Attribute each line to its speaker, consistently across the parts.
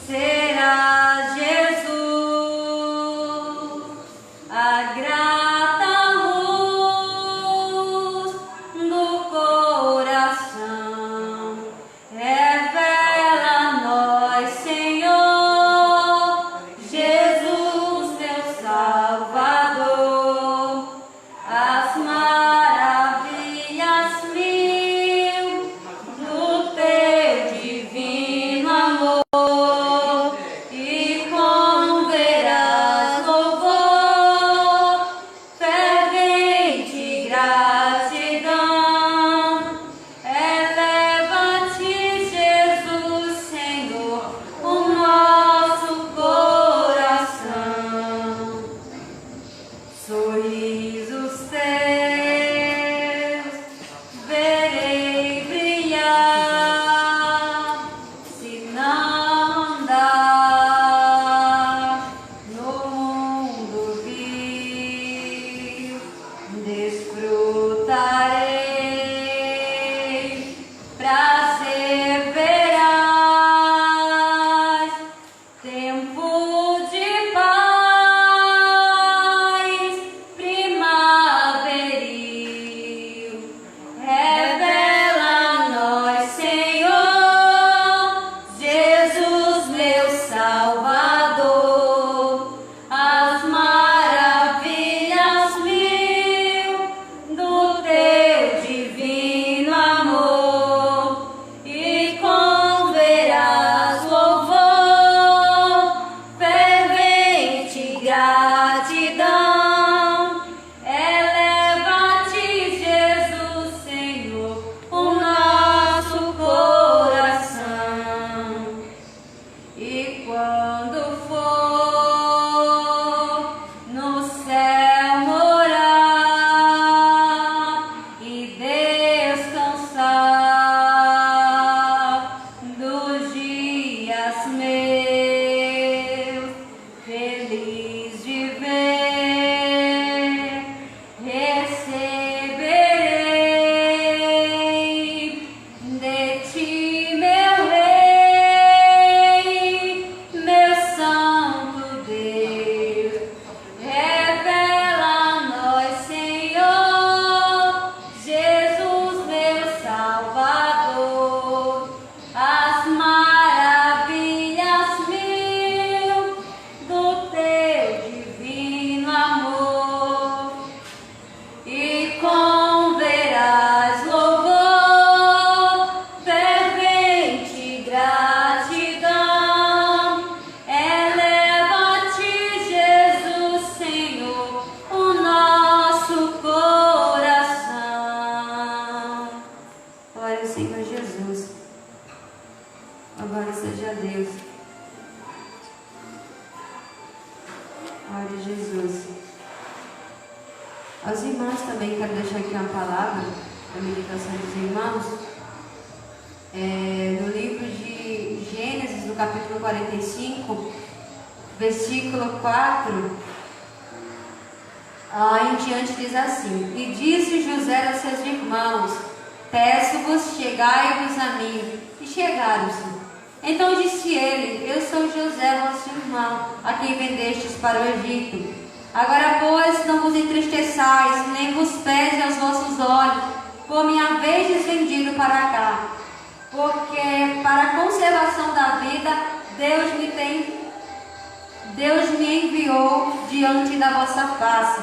Speaker 1: será Jesus, a grata luz do coração. Revela a nós, Senhor, Jesus, teu Salvador, as maravilhas mil do teu divino amor. E com verás louvor, fervente gratidão, eleva-te, Jesus, Senhor, o nosso coração. Sorrisos teus verei brilhar, se não andar no mundo vil, desfrutarei, prazer verás, tempo de paz primaveril. Revela a nós, Senhor, Jesus, meu Salvador, as maravilhas mil do teu divino amor. E com verás louvor, fervente gratidão, eleva-te, Jesus, Senhor, o nosso coração. E quando for no céu morar e descansar dos dias meus, feliz de ver, receberei de ti, meu Rei, meu Santo Deus. Revela a nós, Senhor, Jesus, meu Salvador, as maravilhas mil do teu divino amor. E com verás louvor, fervente gratidão, eleva-te, Jesus, Senhor, o nosso coração. Glória ao Senhor Jesus. Louvado seja Deus. Glória a Jesus. Aos irmãos também quero deixar aqui uma palavra da meditação dos irmãos. No livro de Gênesis, no capítulo 45, versículo 4 em diante, diz assim: E disse José aos seus irmãos: Peço-vos, chegai-vos a mim. E chegaram-se. Então disse ele: Eu sou José, vosso irmão, a quem vendestes para o Egito. Agora, pois, não vos entristeçais, nem vos pese aos vossos olhos, por me haverdes vendido para cá. Porque para a conservação da vida, Deus me enviou diante da vossa face.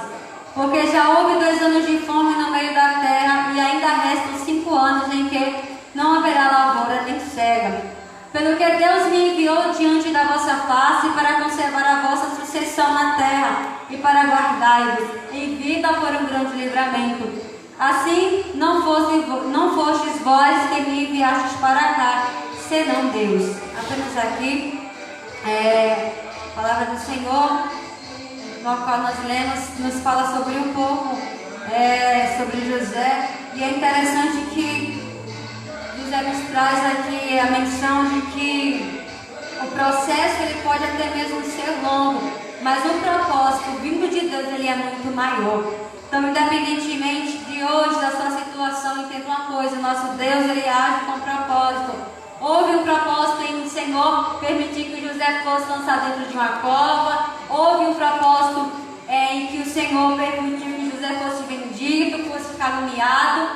Speaker 1: Porque já houve 2 anos de fome no meio da terra, e ainda restam 5 anos em que não haverá lavoura nem cega. Pelo que Deus me enviou diante da vossa face para conservar a vossa sucessão na terra e para guardar-vos em vida por um grande livramento. Assim não fostes vós que me enviastes para cá, senão Deus. Apenas aqui, a palavra do Senhor, no qual nós lemos, nos fala sobre um pouco sobre José. E é interessante que José nos traz aqui a menção de que o processo ele pode até mesmo ser longo, mas o propósito vindo de Deus ele é muito maior. Então, independentemente de hoje, da sua situação, entenda uma coisa: nosso Deus ele age com propósito. Houve um propósito em ser Senhor permitir que José fosse lançado dentro de uma cova. Houve um propósito em que o Senhor permitiu que José fosse vendido, fosse caluniado,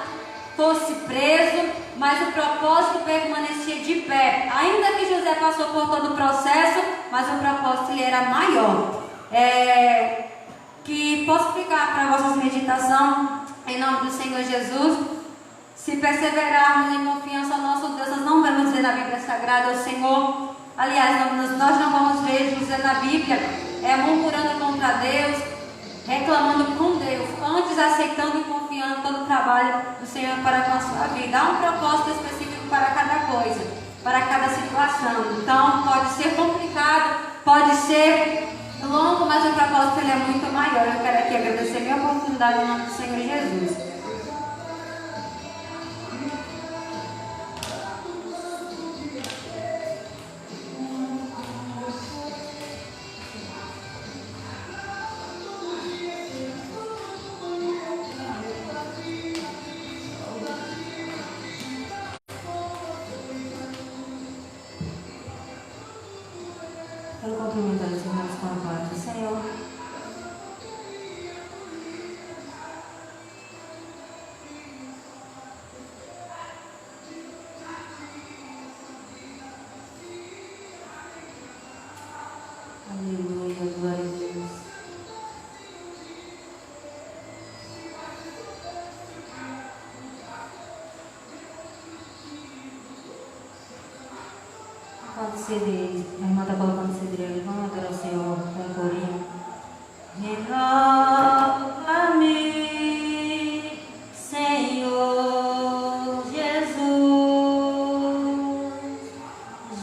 Speaker 1: fosse preso, mas o propósito permanecia de pé. Ainda que José passou por todo o processo, mas o propósito ele era maior. Que posso ficar para a vossa meditação, em nome do Senhor Jesus. Se perseverarmos em confiança ao nosso Deus, nós não vamos ver na Bíblia Sagrada o Senhor. Aliás, nós não vamos ver José na Bíblia murmurando contra Deus, reclamando com Deus, antes aceitando e confiando todo o trabalho do Senhor para com a sua vida. Há um propósito específico para cada coisa, para cada situação. Então, pode ser complicado, pode ser longo, mas o propósito ele é muito maior. Eu quero aqui agradecer a minha oportunidade em nome do Senhor Jesus. Quero cumprimentar os irmãos com a paz do Senhor. Aleluia, glória a Deus. Quando CD, a irmã está colocando CD ali, vamos adorar o Senhor com o corinho. Renova-me, Senhor Jesus,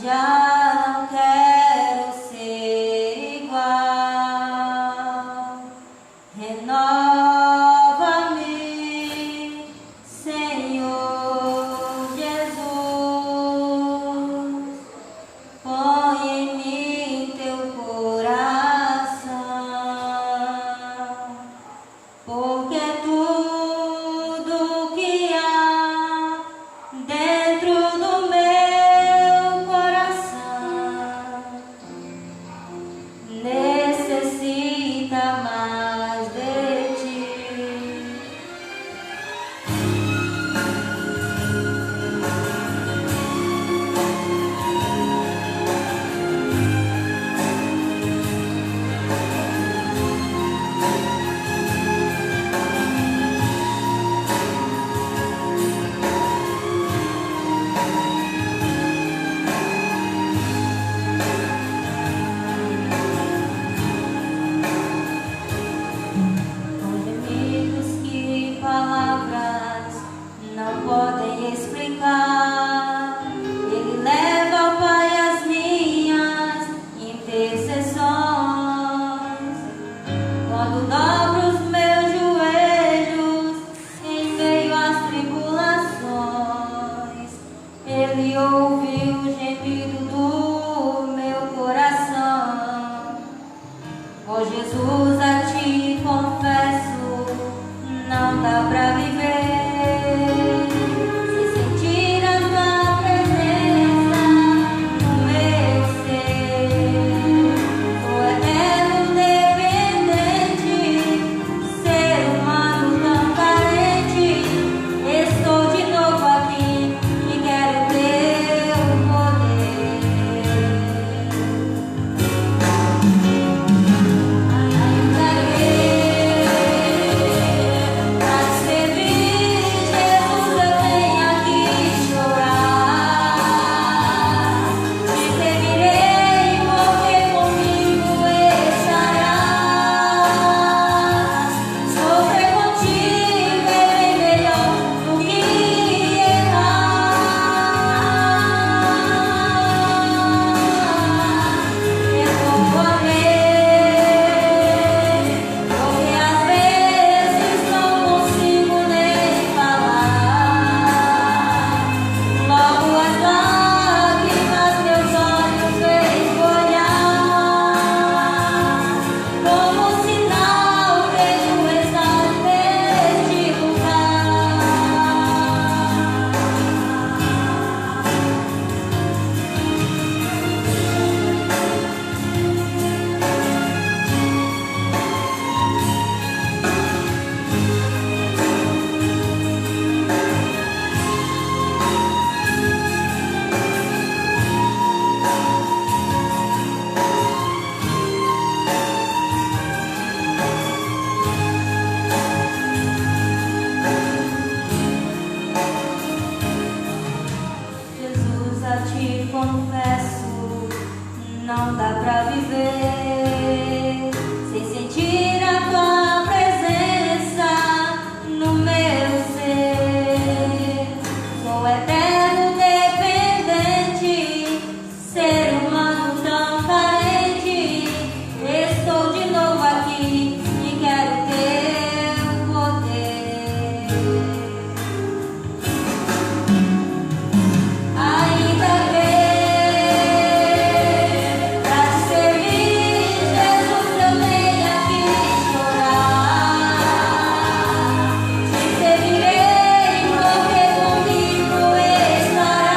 Speaker 1: já não quero ser igual. Renova-me, Senhor Jesus, põe em mim teu coração, porque tudo que há dentro do meu coração necessita mais de ti. Inimigos que palavras não podem explicar, Ele leva ao Pai as minhas intercessões. Quando dobro os meus joelhos em meio às tribulações, Ele ouve o gemido do meu coração. Ó Jesus, a ti confesso, não dá pra viver sem sentir a tua presença no meu ser. Sou eterno dependente, ser humano tão carente. Estou de novo aqui e quero teu poder. Ainda escusa te confesso, não dá pra viver sem sentir a tua presença no meu ser. Sou eterno dependente, ser humano tão carente. Estou de novo aqui e quero teu poder. Ainda bem, pra te servir, Jesus, eu venho aqui chorar. Te servirei porque comigo estarás.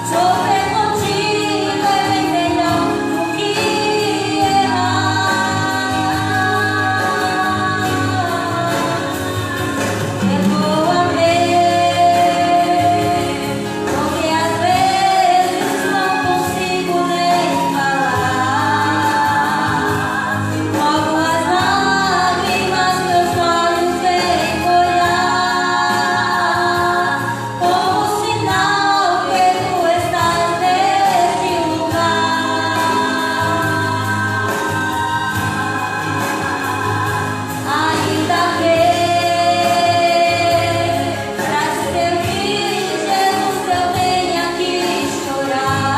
Speaker 1: Sofrer contigo é bem melhor do que errar. Perdoa-me, porque às vezes não consigo nem falar. Logo as lágrimas meus olhos vêm molhar, como sinal que tu estás neste lugar. Ainda bem, pra te servir, Jesus, eu venho aqui chorar.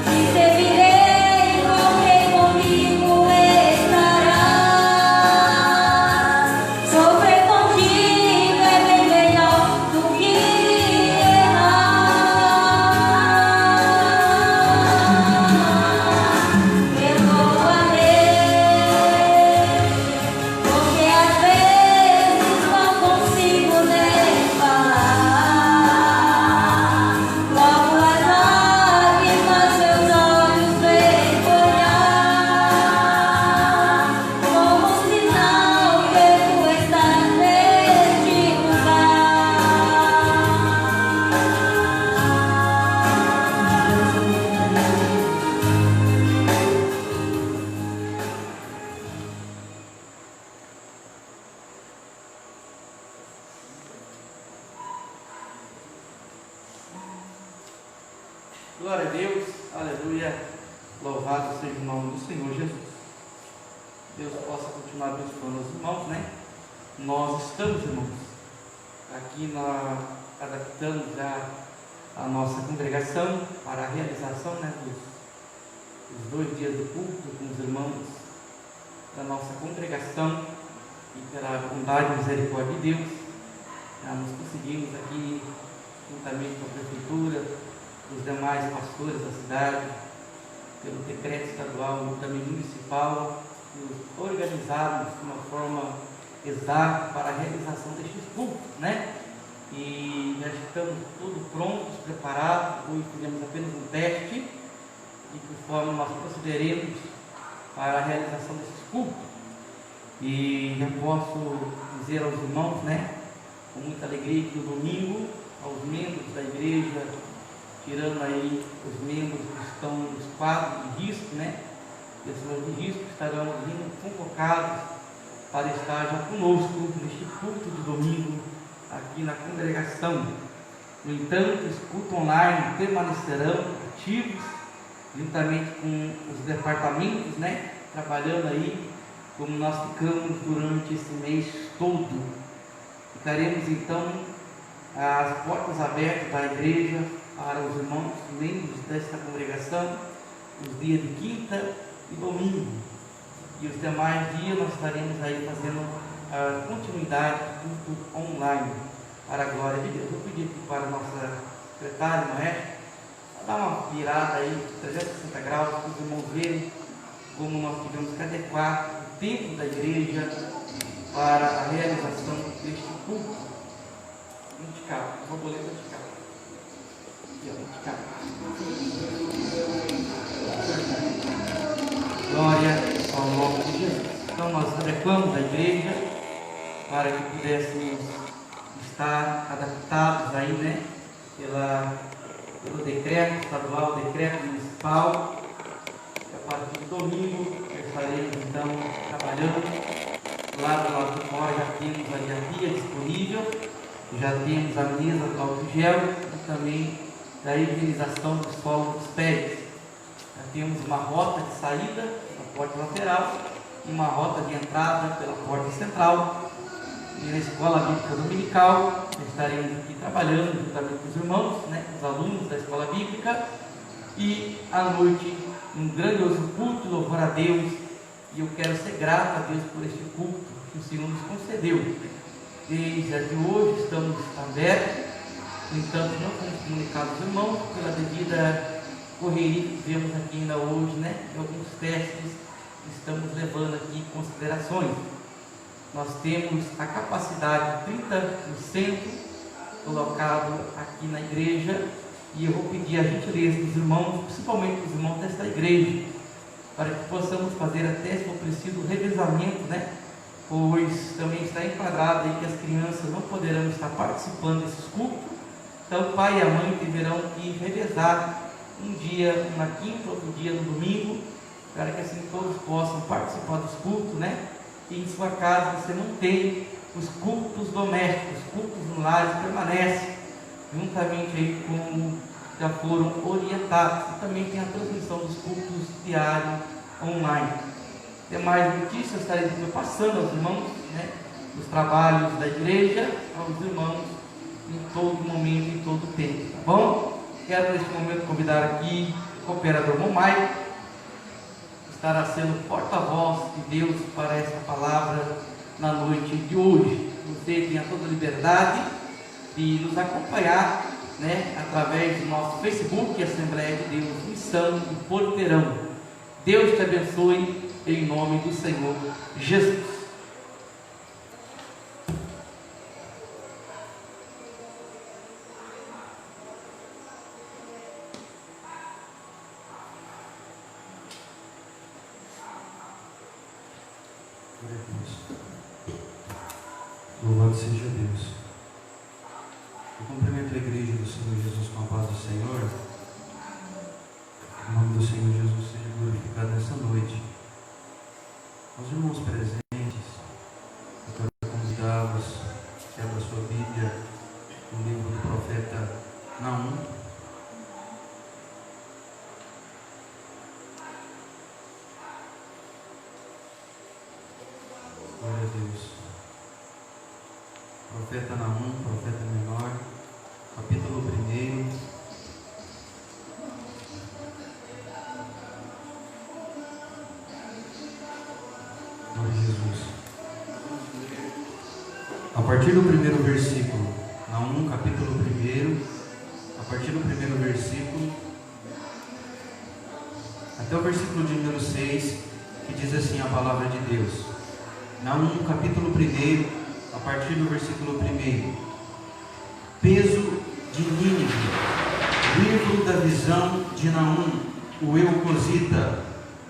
Speaker 1: Te servirei porque comigo estarás. Sofrer contigo é bem melhor do que errar. Perdoa-me, porque às vezes não consigo nem falar. Logo as lágrimas meus olhos vêm molhar, como sinal que tu estás neste
Speaker 2: Glória a Deus, aleluia, louvado seja o nome do Senhor Jesus. Deus possa continuar abençoando os irmãos, né? Nós estamos, irmãos, aqui adaptando já a nossa congregação para a realização, né, dos 2 dias do culto com os irmãos da nossa congregação, e pela bondade e misericórdia de Deus, nós conseguimos aqui, juntamente com a prefeitura, os demais pastores da cidade, pelo decreto estadual e também municipal, nos organizarmos de uma forma exata para a realização destes cultos, né? E já estamos tudo prontos, preparados. Hoje fizemos apenas um teste e conforme nós procederemos para a realização desses cultos. E já posso dizer aos irmãos, né, com muita alegria, que no domingo, aos membros da igreja, tirando aí os membros que estão nos quadros de risco, né? Pessoas de risco estarão vindo convocados para estar já conosco neste culto de domingo aqui na congregação. No entanto, os cultos online permanecerão ativos, juntamente com os departamentos, né? Trabalhando aí como nós ficamos durante esse mês todo. Ficaremos então as portas abertas da igreja para os irmãos membros desta congregação, os dias de quinta e domingo. E os demais dias nós estaremos aí fazendo a continuidade do culto online, para a glória de Deus. Eu pedi aqui para a nossa secretária, maestra, dar uma virada aí de 360 graus, para os irmãos verem como nós tivemos que adequar o tempo da igreja para a realização deste culto. Vertical, borboleta vertical. Glória ao nome de Jesus. Então nós adequamos a igreja para que pudéssemos estar adaptados aí, né, pelo decreto estadual, decreto municipal. E a partir do domingo estaremos então trabalhando. Lá do lado de fora já temos ali a via disponível Já temos a mesa do álcool gel e também da higienização do solo dos pés. Já temos uma rota de saída da porta lateral e uma rota de entrada pela porta central. E na escola bíblica dominical, estaremos aqui trabalhando juntamente com os irmãos, os alunos da escola bíblica. E à noite, um grandioso culto de louvor a Deus. E eu quero ser grato a Deus por este culto que o Senhor nos concedeu. Desde a de hoje estamos abertos, no entanto não fomos comunicados aos irmãos pela devida correria que tivemos aqui ainda hoje, de alguns testes que estamos levando aqui em considerações. Nós temos a capacidade de 30% colocado aqui na igreja, e eu vou pedir a gentileza dos irmãos, principalmente dos irmãos desta igreja, para que possamos fazer até, se for preciso, o revezamento, pois também está enquadrado aí que as crianças não poderão estar participando desses cultos. Então o pai e a mãe deverão que revezar um dia na quinta, outro dia no domingo, para que assim todos possam participar dos cultos, E em sua casa você mantém os cultos domésticos, os cultos no lar permanecem, juntamente aí com já foram orientados. E também tem a transmissão dos cultos diários online. Demais notícias estarei passando aos irmãos, os trabalhos da igreja, aos irmãos em todo momento, em todo tempo, tá bom? Quero neste momento convidar aqui o cooperador Momai, estará sendo porta-voz de Deus para essa palavra na noite de hoje. Você tem a toda a liberdade de nos acompanhar, através do nosso Facebook, Assembleia de Deus, Missão e Porteirão. Deus te abençoe em nome do Senhor Jesus.
Speaker 3: Louvado seja Deus. Eu cumprimento a igreja do Senhor Jesus com a paz do Senhor. O nome do Senhor Jesus seja glorificado nessa noite. Aos irmãos presentes, eu quero convidá-los que abram sua Bíblia no livro do profeta Naum. Glória a Deus. Profeta Naum, profeta menor, capítulo 1. Glória a Jesus. A partir do primeiro versículo, Naum, capítulo 1, a partir do primeiro versículo, até o versículo de número 6, que diz assim a palavra de Deus. Naum, capítulo 1, a partir do versículo 1. Peso de Nínive. Livro da visão de Naum, o Eucosita.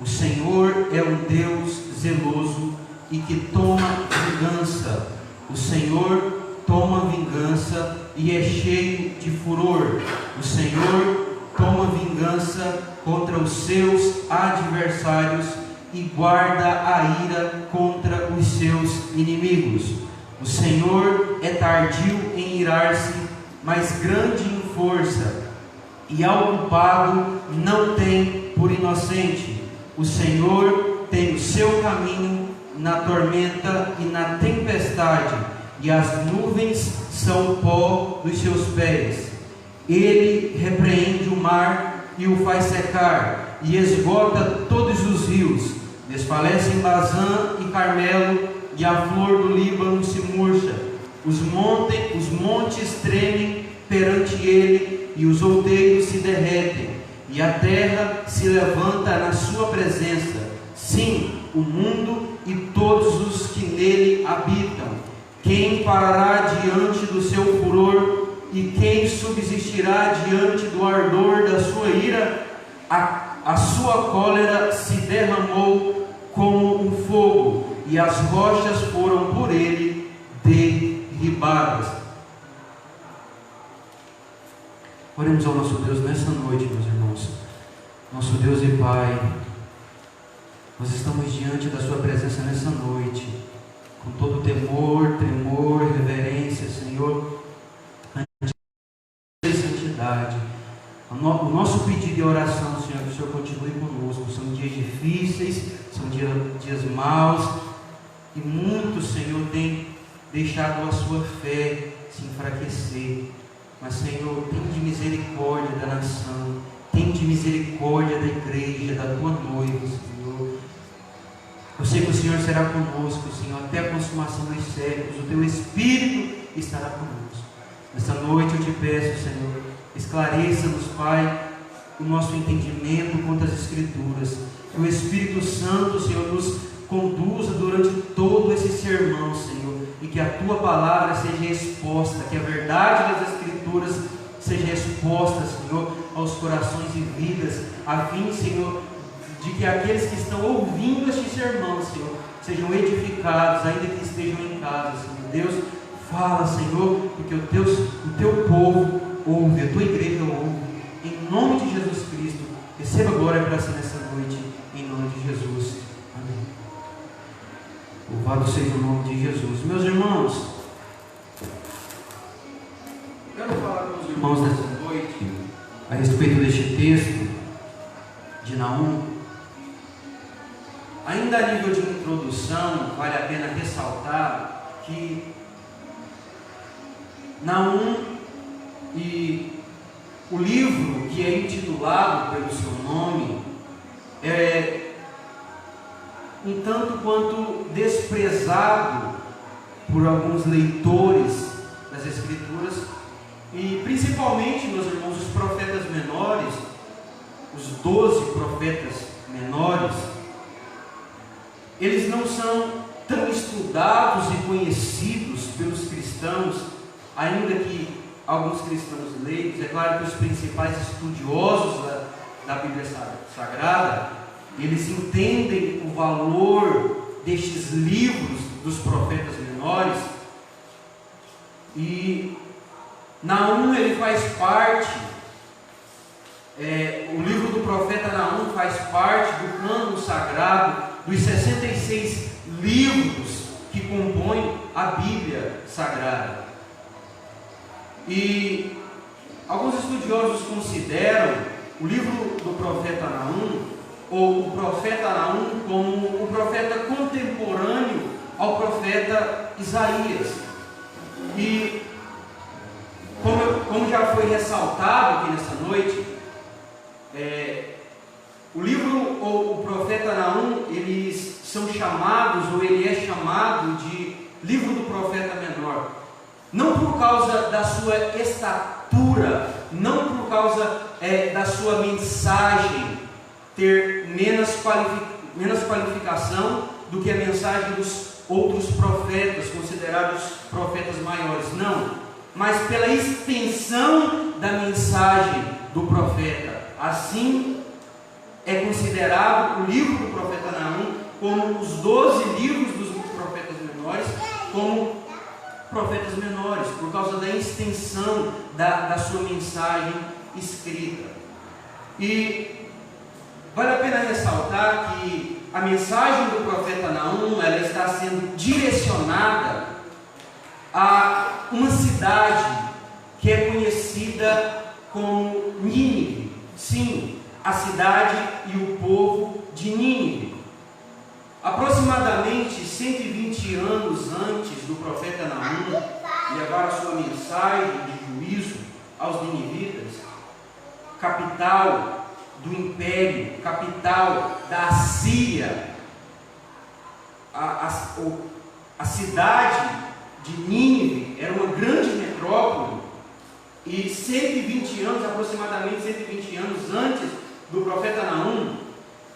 Speaker 3: O Senhor é um Deus zeloso e que toma vingança. O Senhor toma vingança e é cheio de furor. O Senhor toma vingança contra os seus adversários e guarda a ira contra os seus inimigos. O Senhor é tardio em irar-se, mas grande em força, e ao culpado não tem por inocente. O Senhor tem o seu caminho na tormenta e na tempestade, e as nuvens são o pó dos seus pés. Ele repreende o mar e o faz secar, e esgota todos os rios. Desfalecem Bazã e Carmelo, e a flor do Líbano se murcha. Os montes tremem perante ele, e os outeiros se derretem, e a terra se levanta na sua presença. Sim, o mundo e todos os que nele habitam. Quem parará diante do seu furor, e quem subsistirá diante do ardor da sua ira? A sua cólera se derramou como um fogo, e as rochas foram por ele derribadas. Oremos ao nosso Deus nessa noite, meus irmãos. Nosso Deus e Pai, nós estamos diante da sua presença nessa noite, com todo temor, tremor, reverência, Senhor, O nosso pedido e oração, Senhor, que o Senhor continue conosco. São dias difíceis, são dias maus, e muitos, Senhor, têm deixado a sua fé se enfraquecer. Mas, Senhor, tem de misericórdia da nação, tem de misericórdia da igreja, da tua noiva, Senhor. Eu sei que o Senhor será conosco, Senhor, até a consumação dos séculos. O teu Espírito estará conosco. Nesta noite eu te peço, Senhor, esclareça-nos, Pai, o nosso entendimento quanto às Escrituras. Que o Espírito Santo, Senhor, nos conduza durante todo esse sermão, Senhor, e que a tua palavra seja exposta, que a verdade das Escrituras seja exposta, Senhor, aos corações e vidas, a fim, Senhor, de que aqueles que estão ouvindo este sermão, Senhor, sejam edificados, ainda que estejam em casa, Senhor. Deus, fala, Senhor, porque o teu povo ouve, a tua igreja ouve, em nome de Jesus Cristo. Receba glória para si nessa noite, em nome de Jesus. Amém. Louvado seja o nome de Jesus. Meus irmãos, quero falar com os irmãos nessa noite a respeito deste texto de Naum. Ainda a nível de introdução, vale a pena ressaltar que Naum e o livro que é intitulado pelo seu nome é um tanto quanto desprezado por alguns leitores das Escrituras, e principalmente, meus irmãos, os profetas menores, os 12 profetas menores, eles não são tão estudados e conhecidos pelos cristãos, ainda que alguns cristãos leigos. É claro que os principais estudiosos da Bíblia Sagrada, eles entendem o valor destes livros dos profetas menores, e Naum, ele faz parte, o livro do profeta Naum faz parte do cânon sagrado dos 66 livros que compõem a Bíblia Sagrada. E alguns estudiosos consideram o livro do profeta Naum, ou o profeta Naum, como o profeta contemporâneo ao profeta Isaías. E como já foi ressaltado aqui nessa noite, o livro ou o profeta Naum, eles são chamados, ou ele é chamado de livro do profeta menor, não por causa da sua estatura, não por causa da sua mensagem ter menos qualificação do que a mensagem dos outros profetas, considerados profetas maiores, não, mas pela extensão da mensagem do profeta. Assim é considerado o livro do profeta Naum, como os 12 livros dos profetas menores, como profetas menores, por causa da extensão da sua mensagem escrita. E vale a pena ressaltar que a mensagem do profeta Naum, ela está sendo direcionada a uma cidade que é conhecida como Nínive. Sim, a cidade e o povo de Nínive. Aproximadamente 120 anos antes do profeta Naum levar a sua mensagem de juízo aos ninivitas, capital do império, capital da Assíria, a cidade de Nínive era uma grande metrópole, e 120 anos, aproximadamente 120 anos antes do profeta Naum,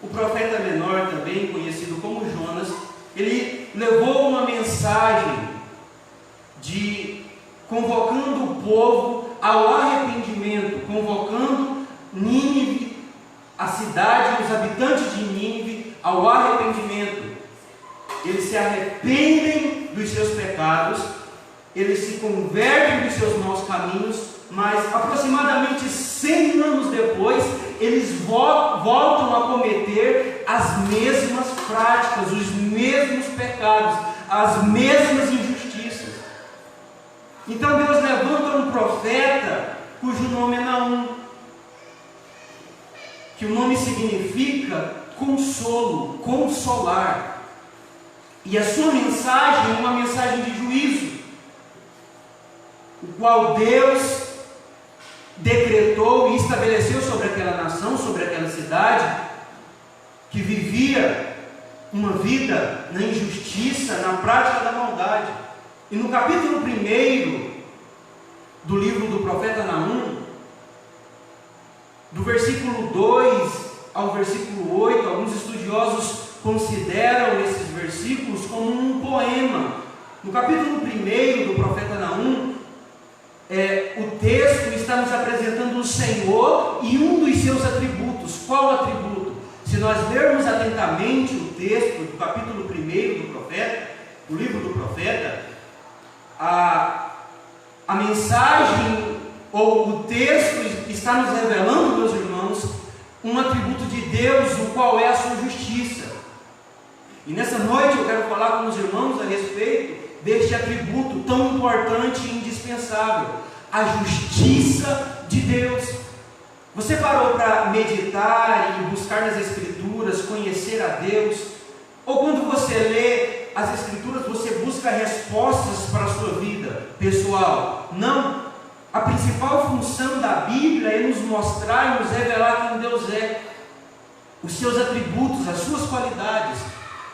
Speaker 3: o profeta menor, também conhecido como Jonas, ele levou uma mensagem convocando o povo ao arrependimento, convocando Nínive, a cidade, os habitantes de Nínive, ao arrependimento. Eles se arrependem dos seus pecados, eles se convertem dos seus maus caminhos, mas aproximadamente 100 anos depois, eles voltam a cometer as mesmas práticas, os mesmos pecados, as mesmas injustiças. Então Deus levanta um profeta cujo nome é Naum. que o nome significa consolo, consolar. E a sua mensagem é uma mensagem de juízo, o qual Deus decretou e estabeleceu sobre aquela nação, sobre aquela cidade, que vivia uma vida na injustiça, na prática da maldade. E no capítulo 1 do livro do profeta Naum, do versículo 2 ao versículo 8, alguns estudiosos consideram esses versículos como um poema. No capítulo 1 do profeta Naum, o texto está nos apresentando o Senhor e um dos seus atributos. Qual atributo? Se nós lermos atentamente o texto do capítulo 1 do profeta, do livro do profeta, a mensagem ou o texto está nos revelando, meus irmãos, um atributo de Deus, o qual é a sua justiça. E nessa noite eu quero falar com os irmãos a respeito deste atributo tão importante e indispensável, a justiça de Deus. Você parou para meditar e buscar nas Escrituras, conhecer a Deus? Ou quando você lê as Escrituras, você busca respostas para a sua vida pessoal? Não. A principal função da Bíblia é nos mostrar e nos revelar quem Deus é, os seus atributos, as suas qualidades.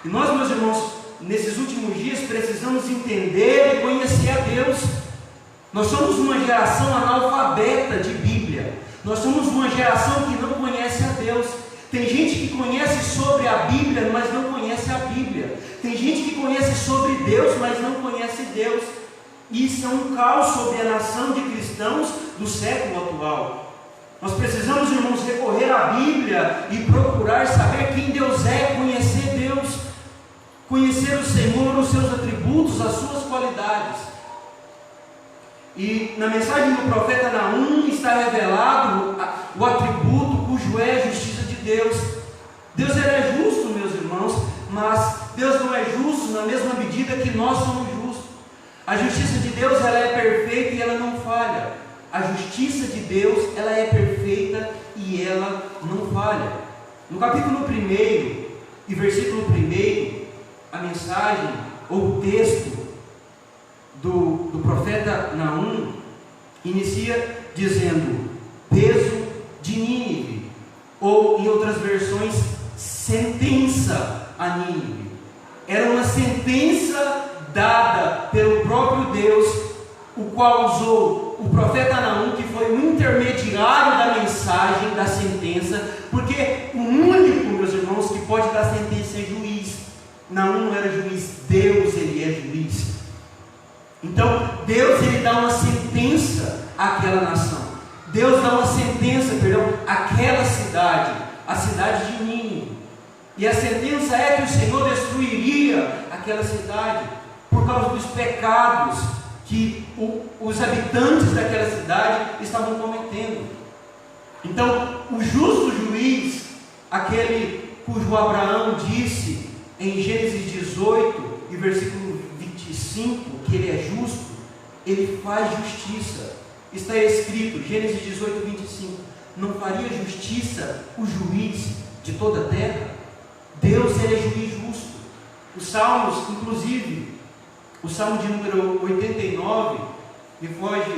Speaker 3: E nós, meus irmãos, nesses últimos dias precisamos entender e conhecer a Deus. Nós somos uma geração analfabeta de Bíblia. Nós somos uma geração que não conhece a Deus. Tem gente que conhece sobre a Bíblia, mas não conhece a Bíblia. Tem gente que conhece sobre Deus, mas não conhece Deus. Isso é um caos sobre a nação de cristãos do século atual. Nós precisamos, irmãos, recorrer à Bíblia e procurar saber quem Deus é, conhecer Deus, conhecer o Senhor, os seus atributos, as suas qualidades. E na mensagem do profeta Naum está revelado o atributo cujo é a justiça de Deus. Deus ele é justo, meus irmãos, mas Deus não é justo na mesma medida que nós somos justos. A justiça de Deus ela é perfeita e ela não falha. A justiça de Deus ela é perfeita e ela não falha. No capítulo 1 e versículo 1, a mensagem ou o texto do profeta Naum inicia dizendo peso de Nínive, ou em outras versões, sentença a Nínive. Era uma sentença dada pelo próprio Deus, o qual usou o profeta Naum, que foi o intermediário da mensagem, da sentença, porque o único, meus irmãos, que pode dar sentença é juiz. Naum não era juiz, Deus ele é juiz. Então Deus ele dá uma sentença àquela nação. Deus dá uma sentença, àquela cidade, a cidade de Nínive. E a sentença é que o Senhor destruiria aquela cidade por causa dos pecados que os habitantes daquela cidade estavam cometendo. Então, o justo juiz, aquele cujo Abraão disse em Gênesis 18 e versículo 25 que ele é justo, ele faz justiça. Está escrito, Gênesis 18, 25: não faria justiça o juiz de toda a terra? Deus ele é juiz justo. Os Salmos, inclusive, o Salmo de número 89, me foge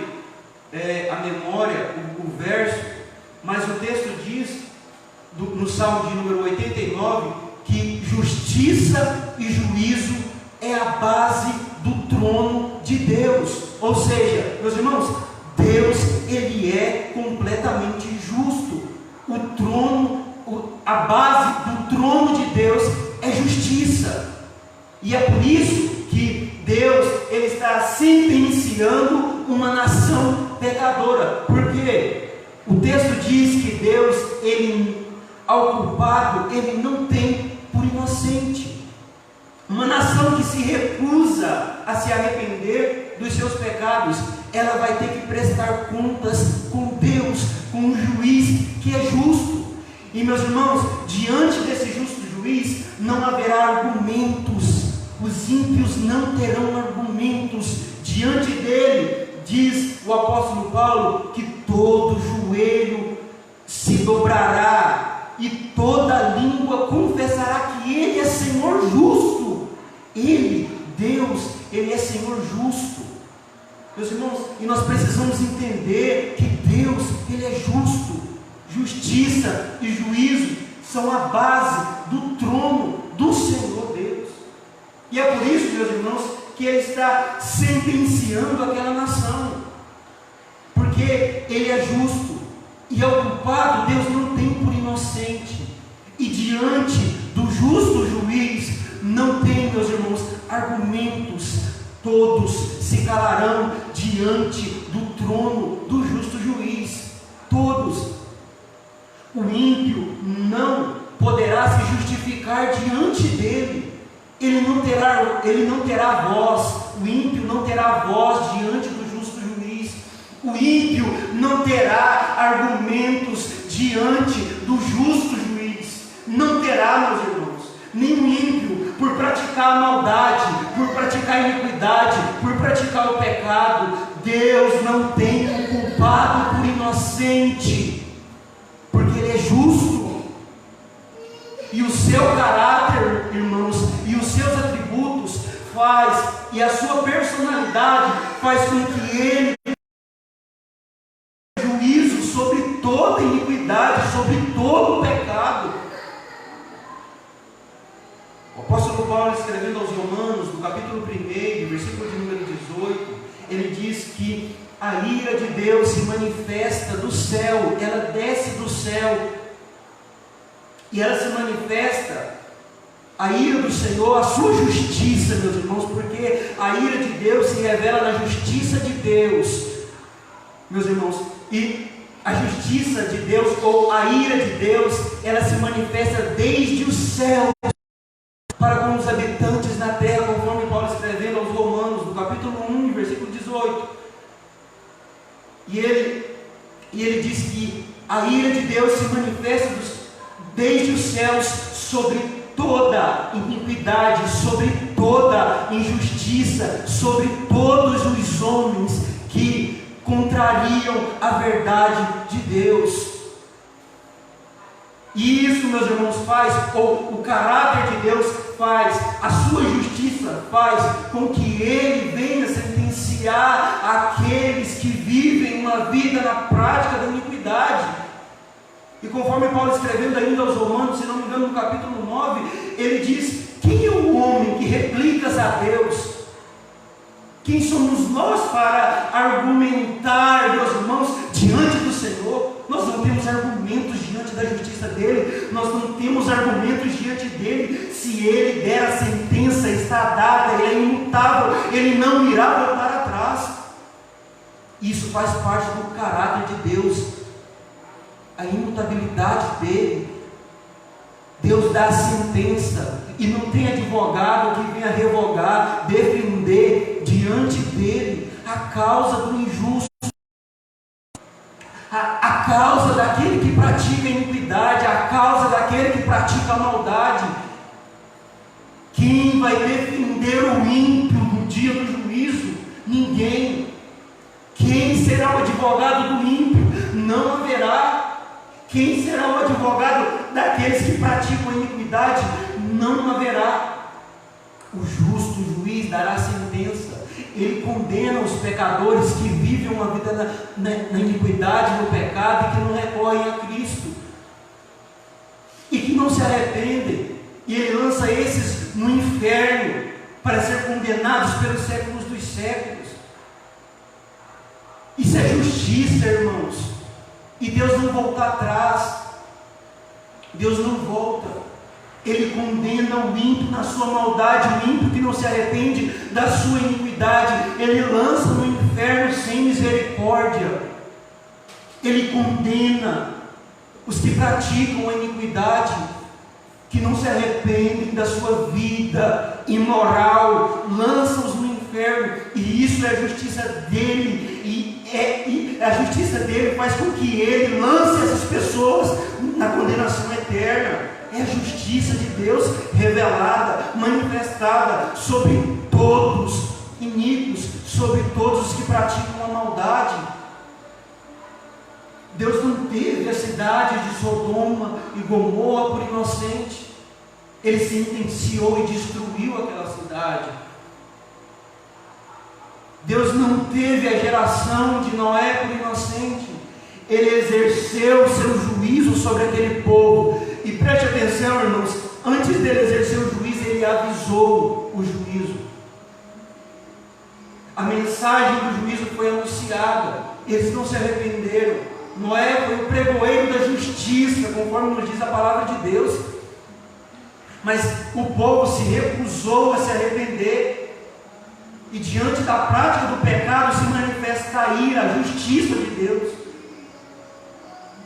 Speaker 3: a memória, o verso, mas o texto diz, no Salmo de número 89, que justiça e juízo é a base do trono de Deus. Ou seja, meus irmãos, Deus ele é completamente justo. O trono, a base do trono de Deus é justiça. E é por isso que Deus ele está sentenciando uma nação pecadora. Porque o texto diz que Deus, ele, ao culpado, ele não tem por inocente. Uma nação que se recusa a se arrepender dos seus pecados, ela vai ter que prestar contas com Deus, com um juiz que é justo. E meus irmãos, diante desse justo juiz, não haverá argumentos. Os ímpios não terão argumentos. Diante dele, diz o apóstolo Paulo, que todo joelho se dobrará e toda língua confessará que Ele é Senhor justo. Ele, Deus, Ele é Senhor justo. Meus irmãos, e nós precisamos entender que Deus, Ele é justo. Justiça e juízo são a base do trono do Senhor Deus. E é por isso, meus irmãos, que Ele está sentenciando aquela nação, porque Ele é justo, e ao culpado Deus não tem por inocente, e diante do justo juiz não tem, meus irmãos, argumentos. Todos se calarão diante do trono do justo juiz, todos. O ímpio não poderá se justificar diante dele. Ele não terá voz. O ímpio não terá voz diante do justo juiz. O ímpio não terá argumentos diante do justo juiz. Não terá, meus irmãos. Nem o ímpio, por praticar a maldade, por praticar a iniquidade, por praticar o pecado, Deus não tem um culpado por inocente, porque Ele é justo. E o seu caráter, irmãos, e os seus atributos e a sua personalidade faz com que Ele tenha juízo sobre toda iniquidade, sobre todo o pecado. O apóstolo Paulo, escrevendo aos Romanos, no capítulo 1, versículo de número 18, ele diz que a ira de Deus se manifesta do céu, ela desce do céu, e ela se manifesta, a ira do Senhor, a sua justiça, meus irmãos, porque a ira de Deus se revela na justiça de Deus, meus irmãos, e a justiça de Deus, ou a ira de Deus, ela se manifesta desde o céu, para com os habitantes na terra, conforme Paulo escrevendo aos Romanos, no capítulo 1, versículo 18. E ele diz que a ira de Deus se manifesta desde os céus sobre toda iniquidade, sobre toda injustiça, sobre todos os homens que contrariam a verdade de Deus. E isso, meus irmãos, ou o caráter de Deus faz, a sua justiça faz com que Ele venha sentenciar aqueles que vivem uma vida na prática da iniquidade. E conforme Paulo escrevendo ainda aos Romanos, se não me engano, no capítulo 9, ele diz: quem é o homem que replicas a Deus? Quem somos nós para argumentar, meus irmãos, diante do Senhor? Nós não temos argumentos diante da justiça dEle, nós não temos argumentos diante dEle. Se Ele der a sentença, está dada, Ele é imutável, Ele não irá voltar atrás. Isso faz parte do caráter de Deus, a imutabilidade dEle. Deus dá a sentença, e não tem advogado que venha revogar, defender diante dele a causa do injusto, a causa daquele que pratica a iniquidade, a causa daquele que pratica a maldade. Quem vai defender o ímpio no dia do juízo? Ninguém. Quem será o advogado do ímpio? Não haverá. Quem será o advogado daqueles que praticam a iniquidade? Não haverá. O justo juiz dará sentença. Ele condena os pecadores que vivem uma vida na iniquidade, no pecado, e que não recorrem a Cristo, e que não se arrependem, e Ele lança esses no inferno, para ser condenados pelos séculos dos séculos. Isso é justiça, irmãos. E Deus não volta atrás. Deus não volta. Ele condena o ímpio na sua maldade, o ímpio que não se arrepende da sua iniquidade. Ele lança no inferno sem misericórdia. Ele condena os que praticam a iniquidade, que não se arrependem da sua vida imoral, lança-os no inferno. E isso é a justiça dele. E a justiça dele faz com que ele lance essas pessoas na condenação eterna. É a justiça de Deus revelada, manifestada sobre todos iníquos, sobre todos os que praticam a maldade. Deus não teve a cidade de Sodoma e Gomorra por inocente. Ele sentenciou e destruiu aquela cidade. Deus não teve a geração de Noé por inocente. Ele exerceu o seu juízo sobre aquele povo. E preste atenção, irmãos, antes dele exercer o juízo, ele avisou o juízo. A mensagem do juízo foi anunciada. Eles não se arrependeram. Noé foi o pregoeiro da justiça, conforme nos diz a palavra de Deus. Mas o povo se recusou a se arrepender. E diante da prática do pecado se manifesta a ira, a justiça de Deus.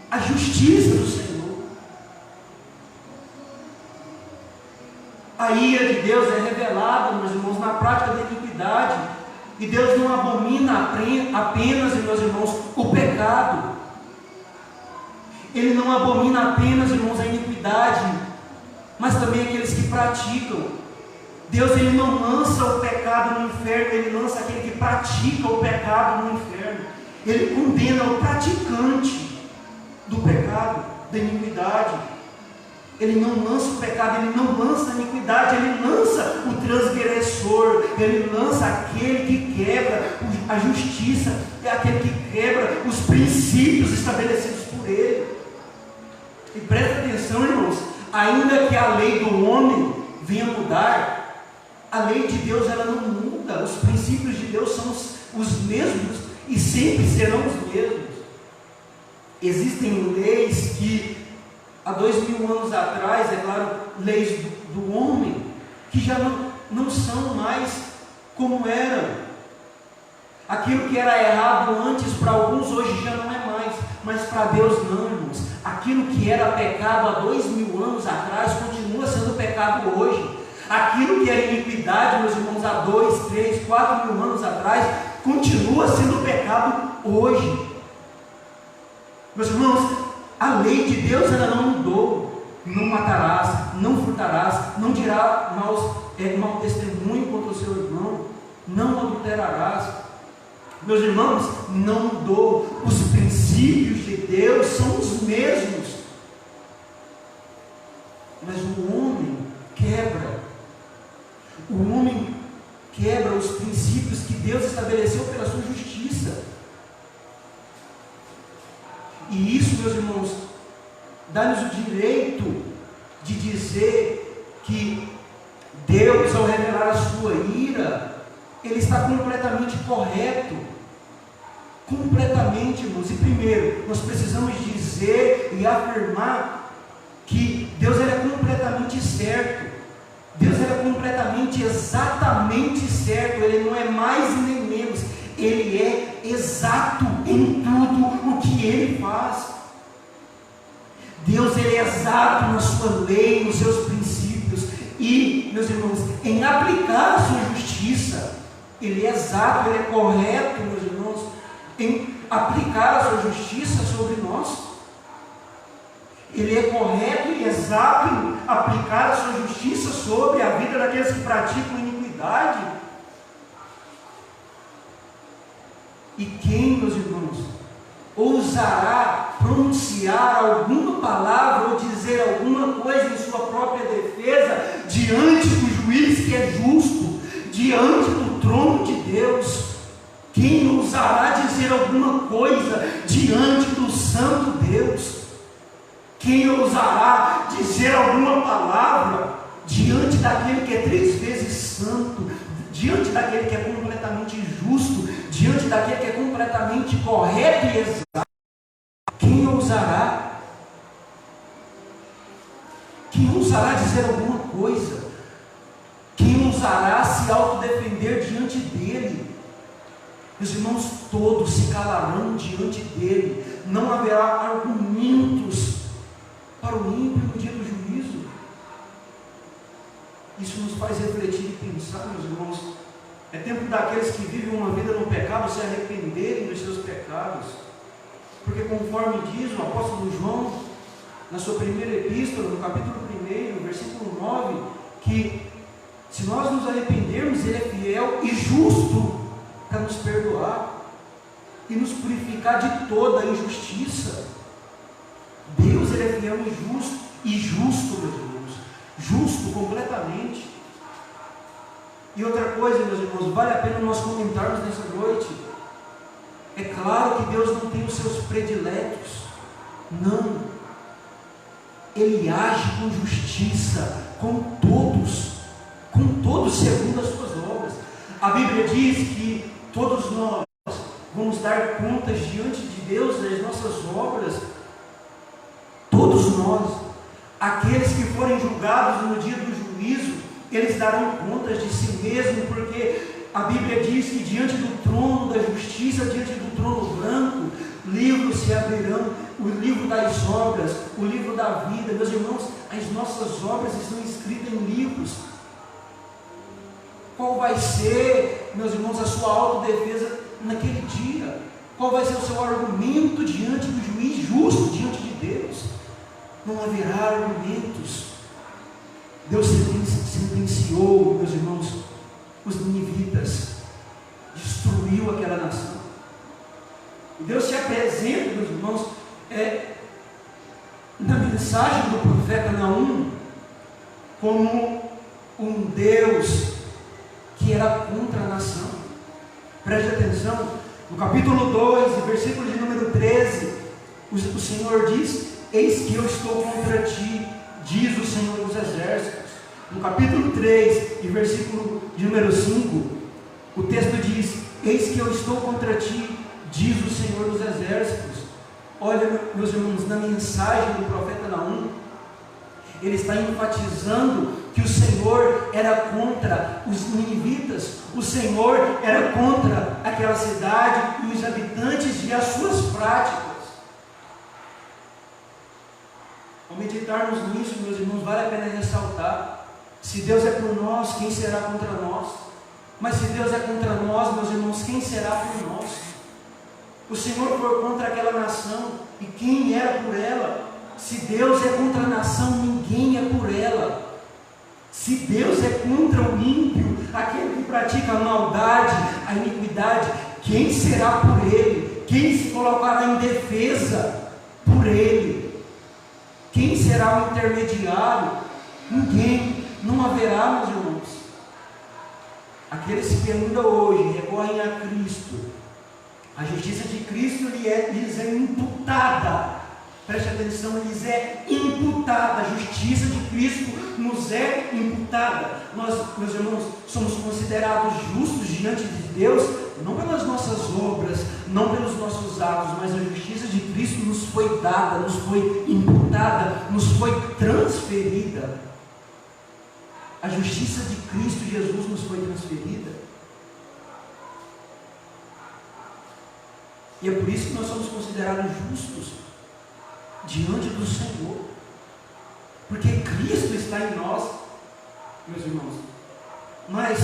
Speaker 3: A justiça do Senhor. A ira de Deus é revelada, meus irmãos, na prática da iniquidade. E Deus não abomina apenas, meus irmãos, o pecado. Ele não abomina apenas, irmãos, a iniquidade, mas também aqueles que praticam. Deus, ele não lança o pecado no inferno, ele lança aquele que pratica o pecado no inferno. Ele condena o praticante do pecado, da iniquidade. Ele não lança o pecado, ele não lança a iniquidade, ele lança o transgressor, ele lança aquele que quebra a justiça, é aquele que quebra os princípios estabelecidos por ele. E presta atenção, irmãos, ainda que a lei do homem venha mudar, a lei de Deus ela não muda, os princípios de Deus são os mesmos e sempre serão os mesmos. Existem leis que há 2000 anos atrás, é claro, leis do homem, que já não são mais como eram. Aquilo que era errado antes para alguns, hoje já não é mais, mas para Deus não, irmãos. Aquilo que era pecado há 2000 anos atrás, continua sendo pecado hoje. Aquilo que era iniquidade, meus irmãos, há 2, 3, 4 mil anos atrás, continua sendo pecado hoje. Meus irmãos, a lei de Deus ela não mudou. Não matarás, não furtarás, não dirás mau testemunho contra o seu irmão, não adulterarás. Meus irmãos, não mudou. Os princípios de Deus são os mesmos. Mas o homem quebra. O homem quebra os princípios que Deus estabeleceu pela sua justiça. E isso, meus irmãos, dá-nos o direito de dizer que Deus, ao revelar a sua ira, Ele está completamente correto. Completamente, irmãos. E primeiro, nós precisamos dizer e afirmar que Deus é completamente certo. Deus é completamente, exatamente certo. Ele não é mais e nem menos. Ele é exato em tudo o que Ele faz. Deus, Ele é exato na sua lei, nos seus princípios. E, meus irmãos, em aplicar a sua justiça, Ele é exato, Ele é correto, meus irmãos, em aplicar a sua justiça sobre nós. Ele é correto e exato em aplicar a sua justiça sobre a vida daqueles que praticam iniquidade. E quem, meus irmãos, ousará pronunciar alguma palavra ou dizer alguma coisa em sua própria defesa diante do juiz que é justo, diante do trono de Deus? Quem ousará dizer alguma coisa diante do santo Deus? Quem ousará dizer alguma palavra diante daquele que é 3 vezes santo, diante daquele que é completamente justo, diante daquele que é completamente correto e exato? Quem ousará? Quem ousará dizer alguma coisa? Quem ousará se autodefender diante dele? Meus irmãos, todos se calarão diante dele. Não haverá argumentos para o ímpio no dia do juízo. Isso nos faz refletir e pensar, meus irmãos. É tempo daqueles que vivem uma vida no pecado se arrependerem dos seus pecados. Porque conforme diz o apóstolo João, na sua primeira epístola, no capítulo 1, versículo 9, que se nós nos arrependermos, Ele é fiel e justo para nos perdoar e nos purificar de toda a injustiça. Deus, Ele é fiel e justo, meus irmãos, justo completamente. E outra coisa, meus irmãos, vale a pena nós comentarmos nessa noite. É claro que Deus não tem os seus prediletos, não. Ele age com justiça, com todos segundo as suas obras. A Bíblia diz que todos nós vamos dar contas diante de Deus das nossas obras. Todos nós, aqueles que forem julgados no dia do juízo, eles darão contas de si mesmos, porque a Bíblia diz que diante do trono da justiça, diante do trono branco, livros se abrirão, o livro das obras, o livro da vida. Meus irmãos, as nossas obras estão escritas em livros. Qual vai ser, meus irmãos, a sua autodefesa naquele dia? Qual vai ser o seu argumento diante do juiz justo, diante de Deus? Não haverá argumentos. Deus sentenciou, meus irmãos, os ninivitas, destruiu aquela nação. E Deus se apresenta, meus irmãos, na mensagem do profeta Naum, como um Deus que era contra a nação. Preste atenção, no capítulo 2, versículo de número 13, o Senhor diz: eis que eu estou contra ti, diz o Senhor dos Exércitos. No capítulo 3, e versículo de número 5, o texto diz: eis que eu estou contra ti, diz o Senhor dos Exércitos. Olha, meus irmãos, na mensagem do profeta Naum, ele está enfatizando que o Senhor era contra os ninivitas, o Senhor era contra aquela cidade e os habitantes e as suas práticas. Ao meditarmos nisso, meus irmãos, vale a pena ressaltar: se Deus é por nós, quem será contra nós? Mas se Deus é contra nós, meus irmãos, quem será por nós? O Senhor foi contra aquela nação, e quem era por ela? Se Deus é contra a nação, ninguém é por ela. Se Deus é contra o ímpio, aquele que pratica a maldade, a iniquidade, quem será por ele? Quem se colocará em defesa por ele? Quem será o intermediário? Ninguém. Não haverá, meus irmãos. Aqueles que ainda hoje recorrem a Cristo, a justiça de Cristo lhes é imputada. Preste atenção, lhes é imputada. A justiça de Cristo nos é imputada. Nós, meus irmãos, somos considerados justos diante de Deus, não pelas nossas obras, não pelos nossos atos, mas a justiça de Cristo nos foi dada, nos foi imputada, nos foi transferida. A justiça de Cristo Jesus nos foi transferida. E é por isso que nós somos considerados justos diante do Senhor, porque Cristo está em nós, meus irmãos. Mas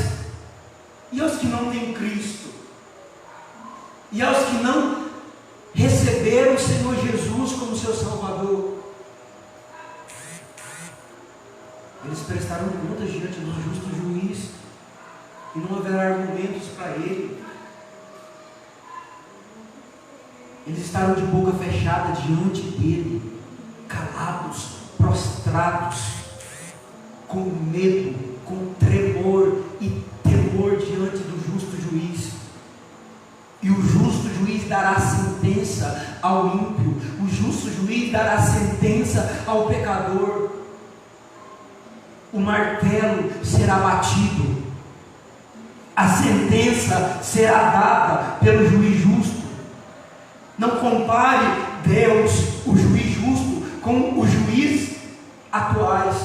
Speaker 3: e aos que não têm Cristo? E aos que não receberam o Senhor Jesus como seu Salvador? Eles prestaram contas diante do justo juiz, e não haverá argumentos para ele. Eles estavam de boca fechada diante dele, calados, prostrados, com medo, com tremor e temor diante do justo juiz. E o justo juiz dará sentença ao ímpio, o justo juiz dará sentença ao pecador. O martelo será batido, a sentença será dada pelo juiz justo. Não compare Deus, o juiz justo, com os juízes atuais,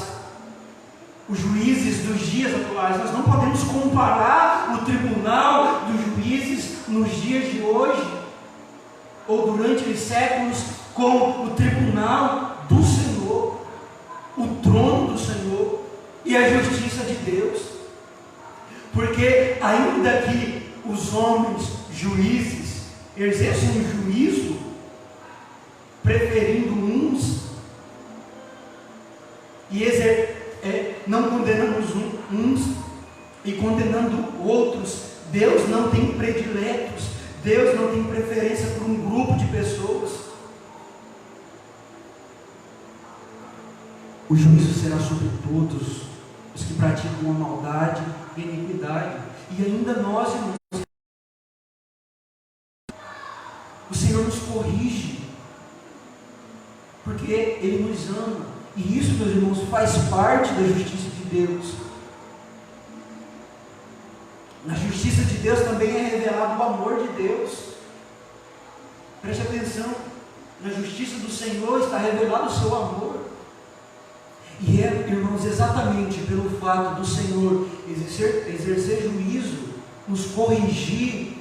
Speaker 3: os juízes dos dias atuais. Nós não podemos comparar o tribunal dos juízes nos dias de hoje, ou durante os séculos, com o tribunal do Senhor, o trono do Senhor e a justiça de Deus. Porque ainda que os homens juízes exercem o juízo, preferindo uns e não condenamos uns e condenando outros, Deus não tem prediletos, Deus não tem preferência por um grupo de pessoas. o juízo será sobre todos os que praticam a maldade e a iniquidade. E ainda nós, irmãos, o Senhor nos corrige, porque Ele nos ama. E isso, meus irmãos, faz parte da justiça de Deus. Na justiça de Deus também é revelado o amor de Deus. Preste atenção, na justiça do Senhor está revelado o seu amor. E é, irmãos, exatamente pelo fato do Senhor exercer juízo, nos corrigir,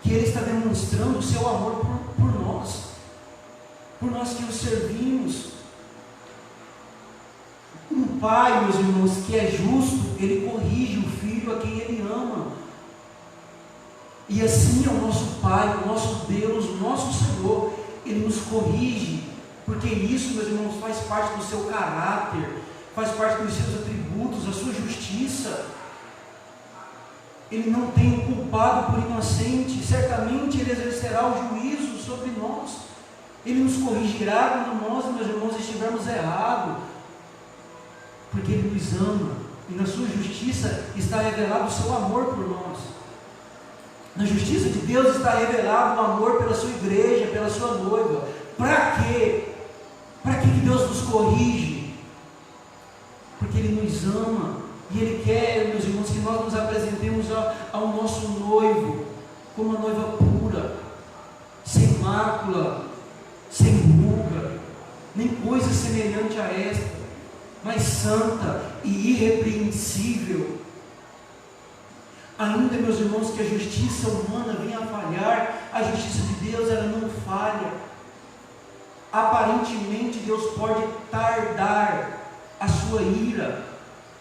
Speaker 3: que Ele está demonstrando o seu amor por nós que o servimos. Um pai, meus irmãos, que é justo, ele corrige o filho a quem ele ama. E assim é o nosso Pai, o nosso Deus, o nosso Senhor. Ele nos corrige, porque isso, meus irmãos, faz parte do seu caráter, faz parte dos seus atributos, da sua justiça. Ele não tem um culpado por inocente, certamente Ele exercerá o juízo sobre nós. Ele nos corrigirá quando nós, meus irmãos, estivermos errados, porque Ele nos ama, e na sua justiça está revelado o seu amor por nós. Na justiça de Deus está revelado o amor pela sua igreja, pela sua noiva. Para quê? Para que Deus nos corrige? Porque Ele nos ama, e Ele quer, meus irmãos, que nós nos apresentemos ao nosso noivo como uma noiva pura, sem mácula, sem ruga, nem coisa semelhante a esta, mas santa e irrepreensível. Ainda, meus irmãos, que a justiça humana venha a falhar, a justiça de Deus, ela não falha. Aparentemente Deus pode tardar a sua ira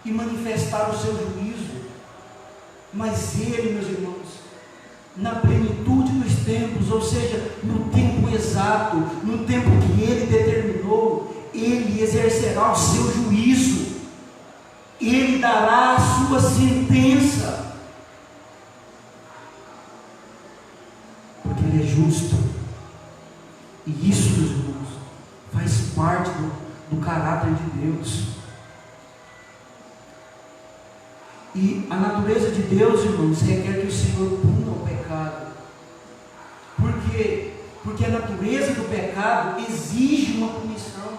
Speaker 3: e manifestar o seu juízo, mas Ele, meus irmãos, na plenitude dos tempos, ou seja, no tempo exato, no tempo que Ele determinou, Ele exercerá o seu juízo, Ele dará a sua sentença, porque Ele é justo. E isso, meus irmãos, faz parte do caráter de Deus. E a natureza de Deus, irmãos, requer que o Senhor puna o pecado. Por quê? Porque a natureza do pecado exige uma punição.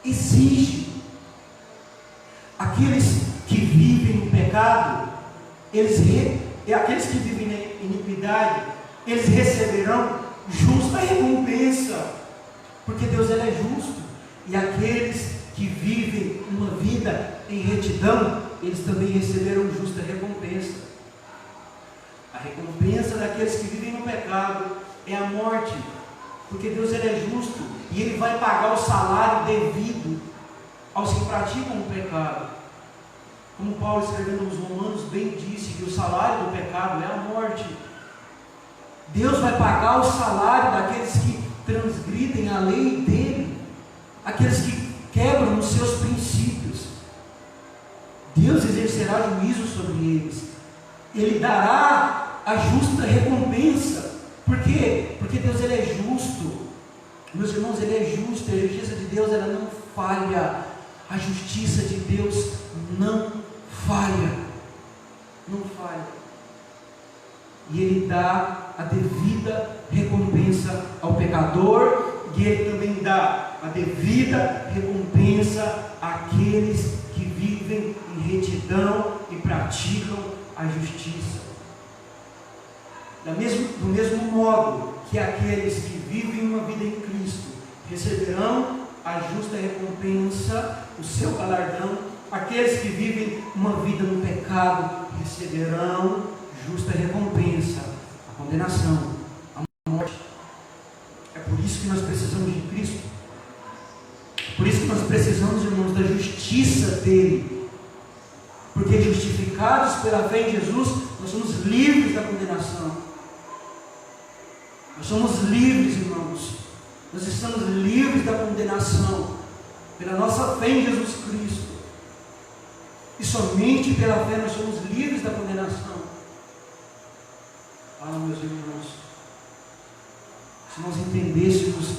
Speaker 3: Exige. Aqueles que vivem no pecado, aqueles que vivem na iniquidade, eles receberão justa recompensa, porque Deus ele é justo. E aqueles que vivem uma vida em retidão, eles também receberão justa recompensa. A recompensa daqueles que vivem no pecado é a morte, porque Deus ele é justo e Ele vai pagar o salário devido aos que praticam o pecado. Como Paulo, escrevendo aos Romanos, bem disse que o salário do pecado é a morte. Deus vai pagar o salário daqueles que transgridem a lei dele, aqueles que quebram os seus princípios. Deus exercerá juízo sobre eles. Ele dará a justa recompensa. Por quê? Porque Deus ele é justo. Meus irmãos, Ele é justo. A justiça de Deus ela não falha. A justiça de Deus não falha. Não falha. E Ele dá a devida recompensa ao pecador, e Ele também dá a devida recompensa àqueles que vivem em retidão e praticam a justiça. Do mesmo modo que aqueles que vivem uma vida em Cristo receberão a justa recompensa, o seu galardão, aqueles que vivem uma vida no pecado receberão justa recompensa, a condenação, a morte. É por isso que nós precisamos de Cristo. Por isso que nós precisamos, irmãos, da justiça dele. Porque justificados pela fé em Jesus, nós somos livres da condenação. Nós somos livres, irmãos. Nós estamos livres da condenação pela nossa fé em Jesus Cristo. E somente pela fé nós somos livres da condenação. Ah, meus irmãos, se nós entendêssemos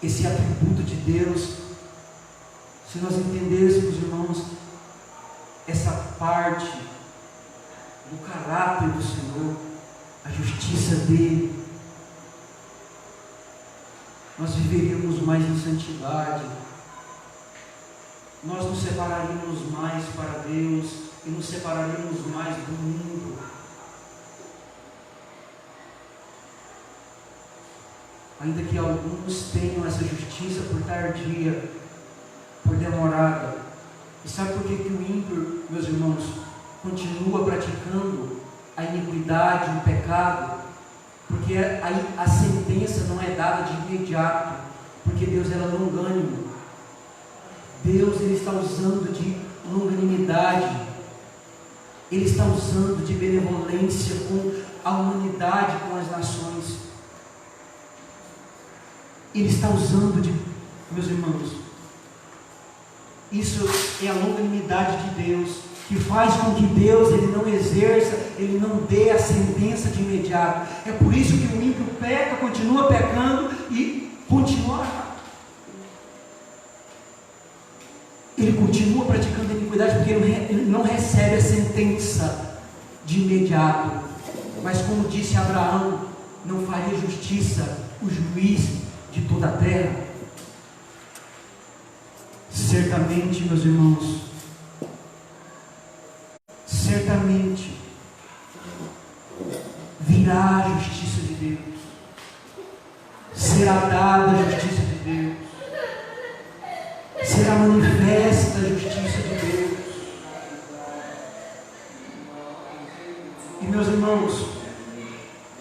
Speaker 3: esse atributo de Deus, se nós entendêssemos, irmãos, essa parte do caráter do Senhor, a justiça dele, nós viveríamos mais em santidade, nós nos separaríamos mais para Deus e nos separaríamos mais do mundo. Ainda que alguns tenham essa justiça por tardia, por demorada. E sabe por que o ímpio, meus irmãos, continua praticando a iniquidade, o pecado? Porque a sentença não é dada de imediato, porque Deus é longânimo. Deus, Ele está usando de longanimidade, Ele está usando de benevolência com a humanidade, com as nações. Ele está usando de, meus irmãos, isso é a longanimidade de Deus, que faz com que Deus, Ele não exerça, Ele não dê a sentença de imediato. É por isso que o ímpio peca, continua pecando e continua praticando a iniquidade, porque ele não recebe a sentença de imediato. Mas como disse Abraão, não faria justiça o juiz de toda a terra? Certamente, meus irmãos, certamente virá a justiça de Deus, será dada a justiça de Deus, será manifesta a justiça de Deus. E, meus irmãos,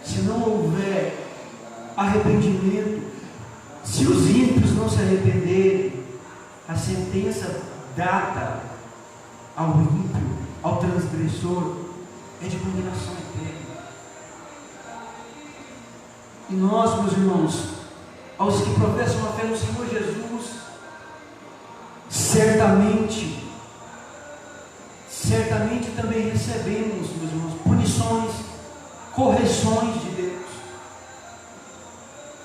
Speaker 3: se não houver arrependimento, se os ímpios não se arrependerem, a sentença dada ao ímpio, ao transgressor, é de condenação eterna. E nós, meus irmãos, aos que professam a fé no Senhor Jesus, certamente também recebemos, meus irmãos, punições, correções de Deus,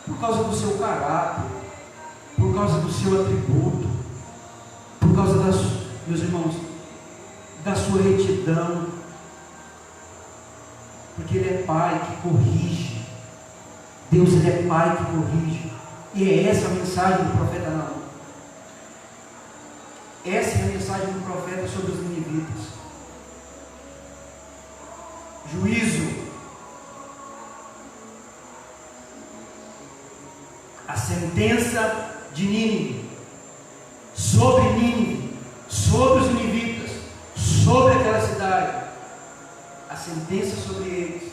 Speaker 3: por causa do seu caráter, por causa do seu atributo, por causa meus irmãos, da sua retidão, porque Ele é Pai que corrige. Deus, Ele é Pai que corrige, e é essa a mensagem do profeta Naum. Essa é a mensagem do profeta sobre os ninivitas. Juízo, a sentença de Nínive, sobre Nínive, sobre os ninivitas, sobre aquela cidade, a sentença sobre eles.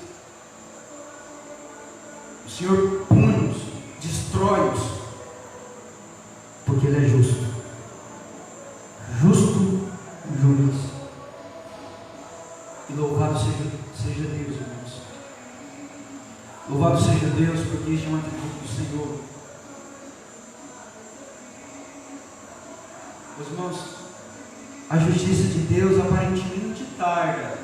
Speaker 3: O Senhor pune-os, destrói-os, porque Ele é justo, juiz. E louvado seja Deus, irmãos. Louvado seja Deus, porque este é um atributo do Senhor. Meus irmãos, a justiça de Deus aparentemente tarda,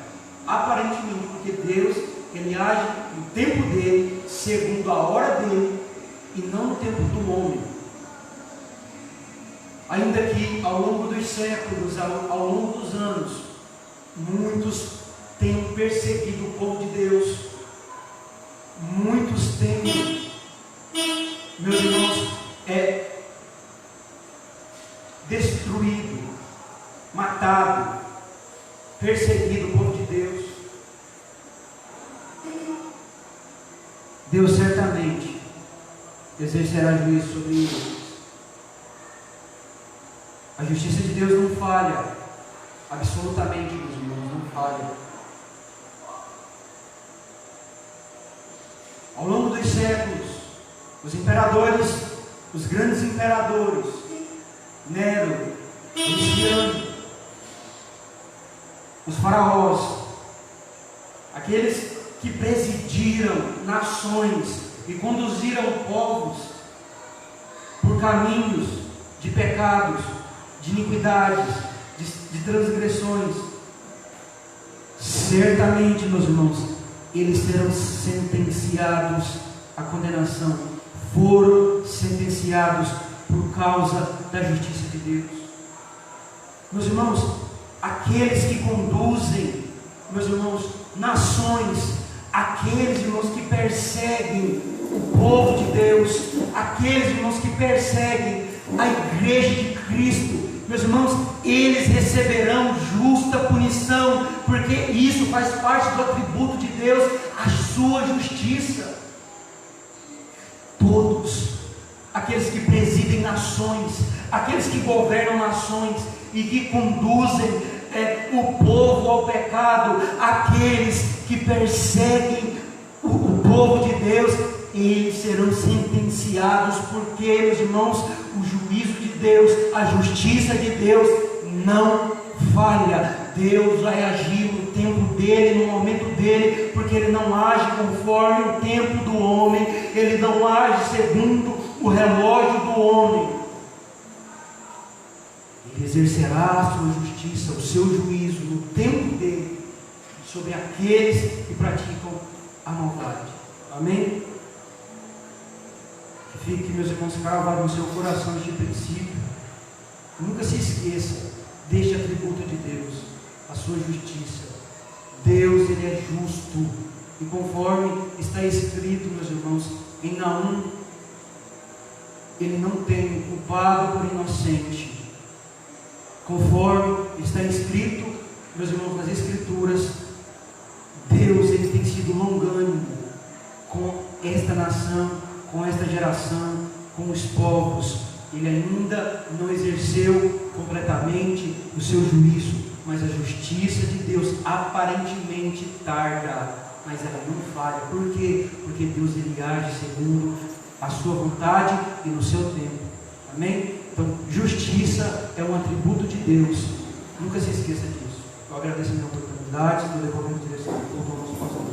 Speaker 3: porque Deus, Ele age no tempo dele, segundo a hora dele, e não no tempo do homem. Ainda que ao longo dos séculos, ao longo dos anos, muitos tenham perseguido o povo de Deus, muitos tenham, meus irmãos, destruído, matado, perseguido o povo de Deus. Deus certamente exercerá juízo sobre eles. A justiça de Deus não falha, absolutamente, meus irmãos, não falha. Ao longo dos séculos, os imperadores, os grandes imperadores, Nero, Domiciano, os faraós, aqueles que presidiram nações e conduziram povos por caminhos de pecados, de iniquidades, de transgressões, certamente, meus irmãos, eles serão sentenciados à condenação, foram sentenciados por causa da justiça de Deus. Meus irmãos, aqueles que conduzem, meus irmãos, nações, aqueles irmãos que perseguem o povo de Deus, aqueles irmãos que perseguem a igreja de Cristo, meus irmãos, eles receberão justa punição, porque isso faz parte do atributo de Deus, a sua justiça. Todos aqueles que presidem nações, aqueles que governam nações e que conduzem o povo ao pecado, aqueles que perseguem o povo de Deus, eles serão sentenciados, porque, meus irmãos, o juízo de Deus, a justiça de Deus não falha. Deus vai agir no tempo dele, no momento dele, porque ele não age conforme o tempo do homem, ele não age segundo o relógio do homem. Ele exercerá a sua justiça, o seu juízo no tempo dele, sobre aqueles que praticam a maldade. Amém? Que fique, meus irmãos, cravado no seu coração este princípio. Nunca se esqueça deste atributo de Deus, a sua justiça. Deus, ele é justo, e conforme está escrito, meus irmãos, em Naum, ele não tem culpado por inocente. Conforme está escrito, meus irmãos, nas Escrituras, Deus, ele tem sido longânimo com esta nação, com esta geração, com os povos. Ele ainda não exerceu completamente o seu juízo, mas a justiça de Deus aparentemente tarda, mas ela não falha. Por quê? Porque Deus, ele age segundo a sua vontade e no seu tempo. Amém? Então, justiça é um atributo de Deus. Nunca se esqueça disso. Eu agradeço a minha oportunidade, estou devolvendo direção ao nosso pastor.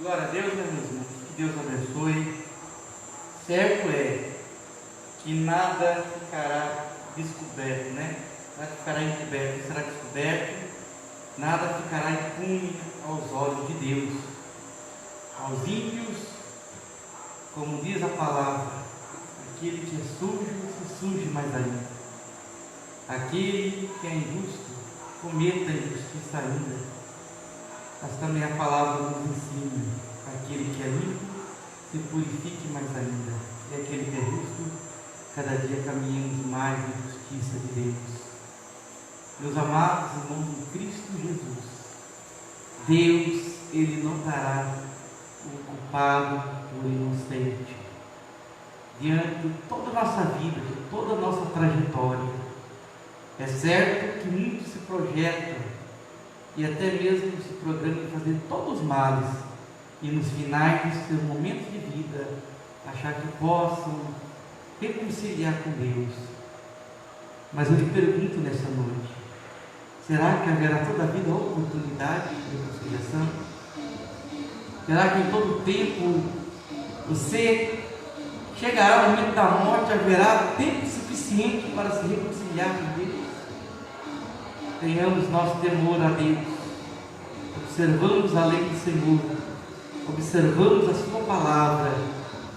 Speaker 2: Glória a Deus, meus irmãos, que Deus abençoe. Certo é que nada ficará descoberto, né? Nada ficará encoberto, será descoberto, nada ficará impune aos olhos de Deus. Aos ímpios, como diz a palavra, aquele que é sujo, se suje mais ainda. Aquele que é injusto, cometa injustiça ainda. Mas também a palavra nos ensina: aquele que é limpo, se purifique mais ainda. E aquele que é justo, cada dia caminhamos mais na justiça de Deus. Meus amados irmãos em Cristo Jesus, Deus, ele não dará o culpado por inocente. Diante de toda a nossa vida, de toda a nossa trajetória, é certo que muitos se projetam e até mesmo se programam em fazer todos os males, e nos finais dos seus momentos de vida achar que possam reconciliar com Deus. Mas eu lhe pergunto nessa noite: será que haverá toda a vida oportunidade de reconciliação? Será que em todo tempo você chegará no momento da morte, haverá tempo suficiente para se reconciliar com Deus? Tenhamos nosso temor a Deus, observamos a lei do Senhor, observamos a sua palavra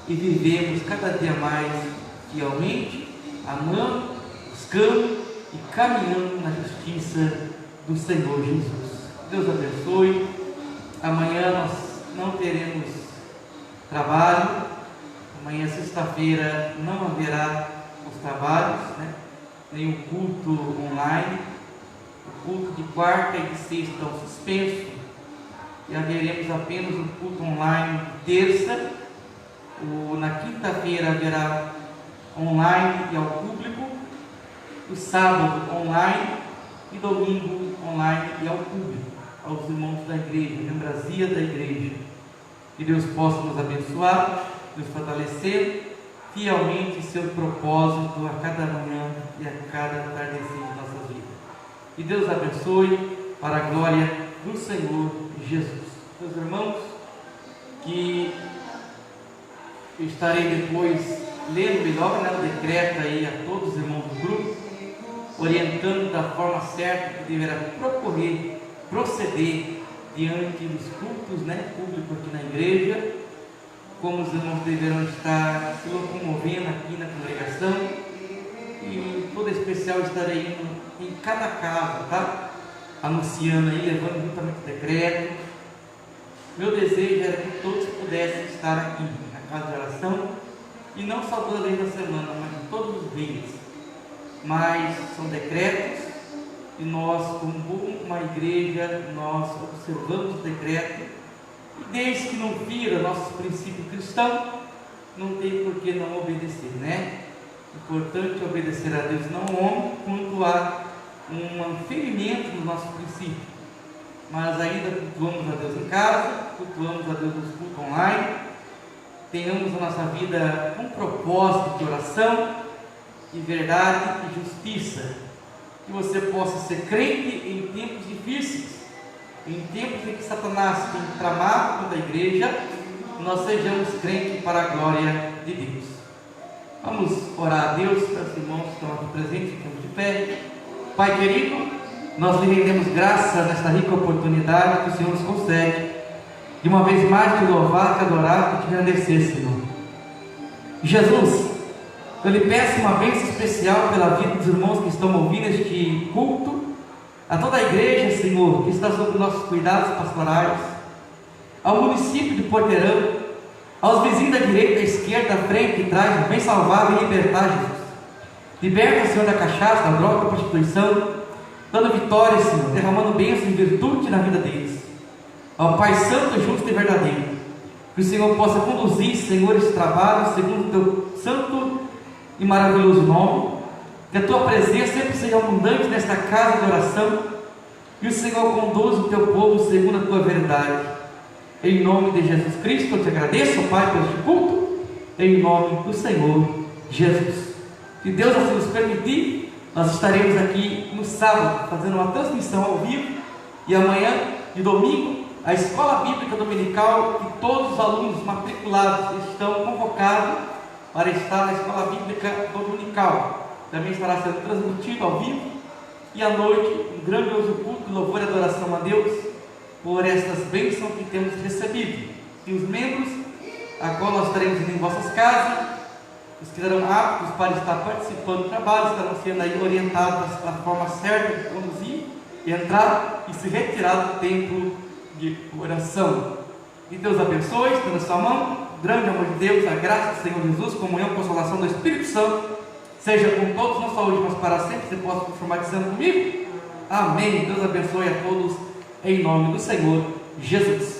Speaker 2: e vivemos cada dia mais fielmente, amando, buscando e caminhando na justiça do Senhor Jesus. Deus abençoe. Amanhã nós não teremos trabalho. Amanhã, sexta-feira, não haverá os trabalhos, né? Nem o culto online. O culto de quarta e de sexta estão suspensos. E haveremos apenas um culto online de terça. Na quinta-feira haverá online e ao público. O sábado online e domingo online e ao público, aos irmãos da igreja, membresia da igreja. Que Deus possa nos abençoar, nos fortalecer fielmente em seu propósito a cada manhã e a cada atardecer de nossa vida. Que Deus abençoe para a glória do Senhor Jesus. Meus irmãos, que eu estarei depois lendo melhor, né, o decreto aí a todos os irmãos do grupo, orientando da forma certa que deverá proceder diante dos cultos, né, públicos aqui na igreja, como os irmãos deverão estar se locomovendo aqui na congregação, e todo especial estarei indo em cada casa, tá? Anunciando aí, levando juntamente o decreto. Meu desejo era que todos pudessem estar aqui na casa de oração, e não só toda vez da semana, mas todos os dias. Mas são decretos, e nós, como uma igreja, nós observamos o decreto, e desde que não vira nossos princípios cristãos, não tem por que não obedecer, né? Importante obedecer a Deus, não ao homem, quando há um ferimento nos nossos princípios. Mas ainda cultuamos a Deus em casa, cultuamos a Deus nos cultos online, tenhamos a nossa vida com propósito de oração, e verdade e justiça, que você possa ser crente em tempos difíceis, em tempos em que Satanás tem tramado contra a igreja, nós sejamos crentes para a glória de Deus. Vamos orar a Deus, para os irmãos que estão aqui presentes, ficamos de pé. Pai querido, nós lhe rendemos graça nesta rica oportunidade que o Senhor nos concede, de uma vez mais te louvar, te adorar, te agradecer, Senhor. Jesus, eu lhe peço uma bênção especial pela vida dos irmãos que estão ouvindo este culto, a toda a igreja, Senhor, que está sob nossos cuidados pastorais, ao município de Porteirão, aos vizinhos da direita, da esquerda, da frente e trás, vem salvar e libertar, Jesus. Liberta, Senhor, da cachaça, da droga, da prostituição, dando vitória, Senhor, derramando bênção e virtude na vida deles. Ao Pai Santo, justo e verdadeiro, que o Senhor possa conduzir, Senhor, esse trabalho segundo o teu santo e maravilhoso nome, que a tua presença sempre seja abundante nesta casa de oração, e o Senhor conduza o teu povo segundo a tua verdade. Em nome de Jesus Cristo, eu te agradeço, Pai, por este culto, em nome do Senhor Jesus. Se Deus assim nos permitir, nós estaremos aqui no sábado, fazendo uma transmissão ao vivo, e amanhã, de domingo, a Escola Bíblica Dominical, que todos os alunos matriculados estão convocados para estar na Escola Bíblica Dominical. Também estará sendo transmitido ao vivo, e à noite, um grandioso culto de louvor e adoração a Deus, por estas bênçãos que temos recebido. E os membros, a qual nós estaremos indo em vossas casas, os que serão aptos para estar participando do trabalho, estarão sendo aí orientados da forma certa de conduzir, entrar e se retirar do templo de oração. E Deus abençoe, está na sua mão, o grande amor de Deus, a graça do Senhor Jesus, comunhão e consolação do Espírito Santo, seja com todos, não só hoje, mas para sempre. Você possa confirmar dizendo comigo? Amém. Deus abençoe a todos, em nome do Senhor Jesus.